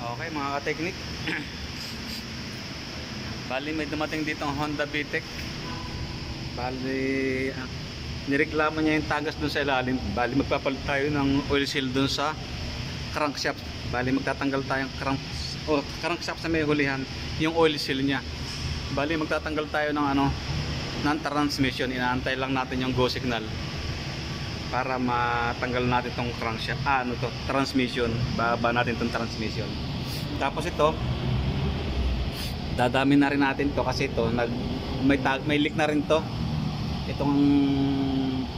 Okay mga ka-technic. Bali may dumating dito ang Honda VTEC. Bali nireklamo niya yung tagas dun sa ilalim. Bali magpapalit tayo ng oil seal dun sa crankshaft. Bali magtatanggal tayong crankshaft sa may hulihan, yung oil seal niya. Bali magtatanggal tayo ng ng transmission. Inaantay lang natin yung go signal para matanggal natin tong crankshaft, transmission. Baba natin tong transmission. Tapos ito, dadami na rin natin to kasi ito may leak na rin to. Itong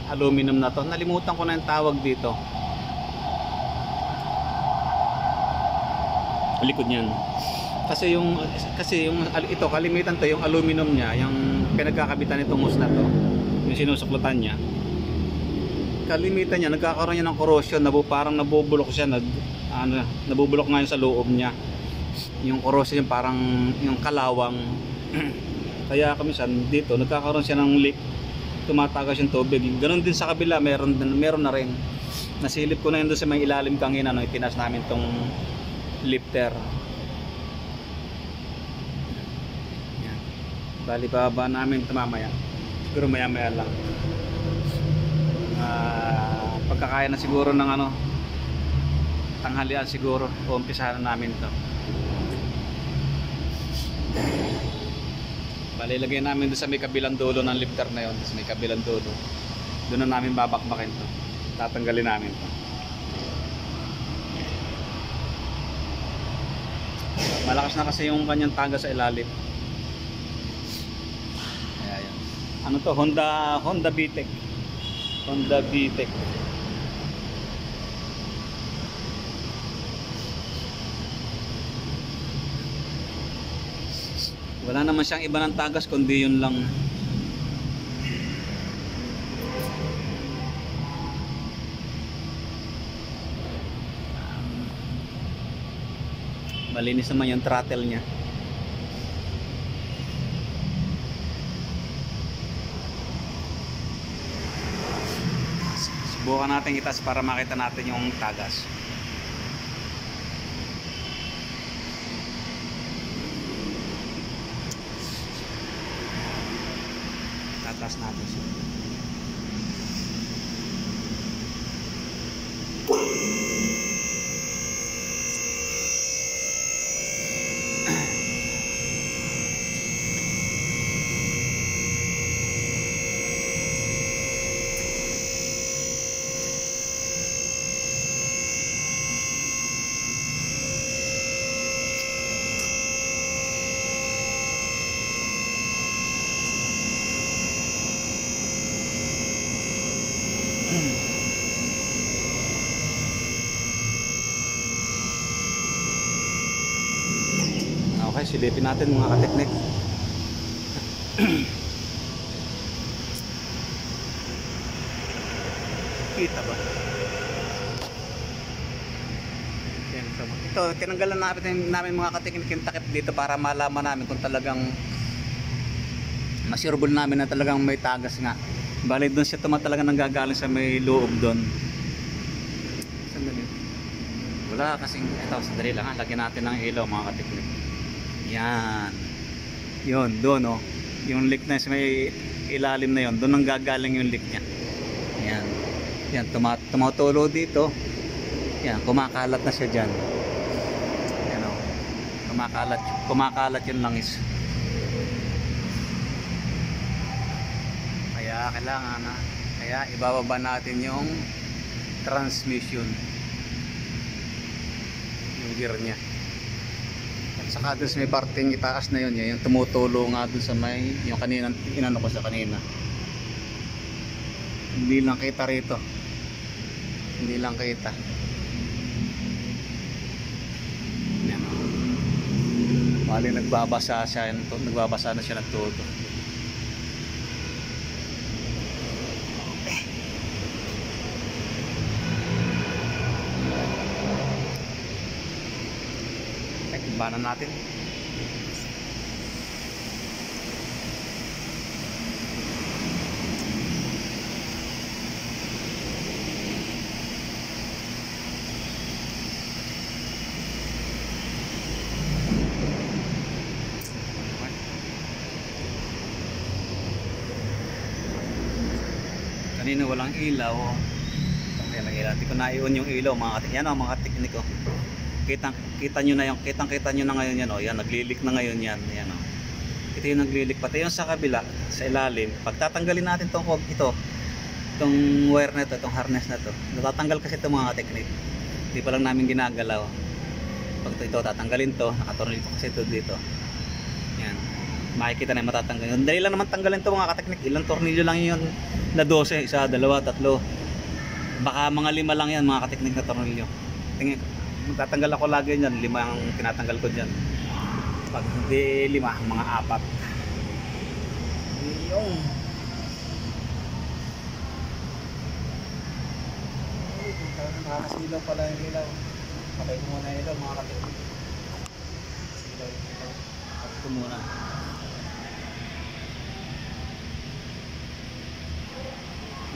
aluminum na to, nalimutan ko na yung tawag dito. Likod niyan. Kasi yung ito kalimitan to, yung aluminum niya, yung pinagkakabitan nitong hose na to, yung sinusuklutan niya. Kalimitan niya nagkakaroon niya ng corrosion, parang nabubulok siya, nabubulok ngayon sa loob niya. Yung corrosion yung parang yung kalawang. Kaya kamisan dito nagkakaroon siya ng leak, tumatagas yung tubig. Ganon din sa kabila, meron na rin. Nasilip ko na yun doon sa may ilalim kanina nung itinas namin tong lifter. Yan. Bali baba namin ito mamaya. Siguro maya lang. Pagkakaya na siguro ng tanghalian siguro, umpisahan na namin ito. Bali lagay namin doon sa may kabilang dulo ng lifter na yun, sa may kabilang dulo. Doon na namin babakbakin ito. Tatanggalin namin ito. Malakas na kasi yung kanyang taga sa ilalim. Ayan. Ano to? Honda VTEC. Honda VTEC. Wala naman siyang iba ng tagas kundi yun lang. Malinis naman yung throttle niya. Subukan natin itas para makita natin yung tagas. Tatas natin siya. Okay, silipin natin mga ka-technic. Kita ba? Ito, tinanggalan namin mga ka-technic yung takip dito para malaman namin kung talagang masurebol namin na talagang may tagas nga. Bali doon siya talaga nanggagaling sa may loob doon. Sandali. Wala kasing, ito, sandali lang. Lagyan natin ng ilaw mga ka-technic. Yan. Yun, doon yung leak na sa may ilalim na yun, doon nanggagaling yung leak niya. Yan. Yan, tumatulo dito. Yan, kumakalat na siya dyan. Yan kumakalat yung langis. Kaya kailangan kaya ibababa natin yung transmission, yung gear niya. At saka dun sa may parting itaas na yun, yung tumutulo nga dun sa may yung kanina inano ko sa kanina. Hindi lang kita rito, hindi lang kita. Yan. Bali nagbabasa na siya ng todo. Banan natin. Kanina walang ilaw. Kaya may ilaw. Hindi ko na-i-on yung ilaw mga kateknik. Yan o mga kateknik ko. Kita nyo na yung, kita nyo na ngayon yan o. Yan, naglilik na ngayon yan. Yan o. Ito yung naglilik. Pati yung sa kabila, sa ilalim. Pag tatanggalin natin itong wire na ito, itong harness na ito. Natatanggal kasi ito mga kateknik. Hindi pa lang namin ginagalaw. Pag ito tatanggalin to, nakatornil ito kasi ito dito. Yan. Makikita na yung matatanggal. Dali lang naman tanggalin to mga kateknik. Ilang tornilyo lang yun na 12, isa, dalawa, tatlo. Baka mga 5 lang yan mga kateknik na tornilyo. Tingin, magtatanggal ako lagi yan. 5 ang tinatanggal ko dyan. Pag hindi 5, mga 4. Yung nakakasilaw pala yung ilaw. Patay ko muna yung ilaw mga kateknik. Silaw yung ilaw. Patay ko muna.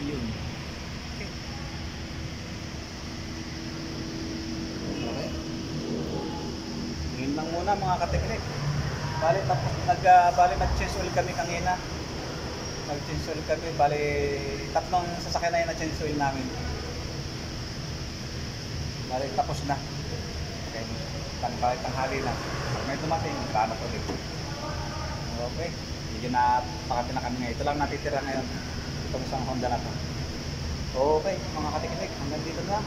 Yun. Okay. Okay. Yun lang muna mga kateknik. Bali tapos nag-change oil kami kanina. Nag-change oil kami. Bali tatlong sasakyan na yun na-change oil namin. Bali tapos na. Okay. Tanghali na. Pag may dumating, paano ko ulit. Okay. Medyo napakapin na kami ngayon. Ito lang natitira ngayon. Itong isang Honda na to. Okay, mga kateknik, hanggang dito na.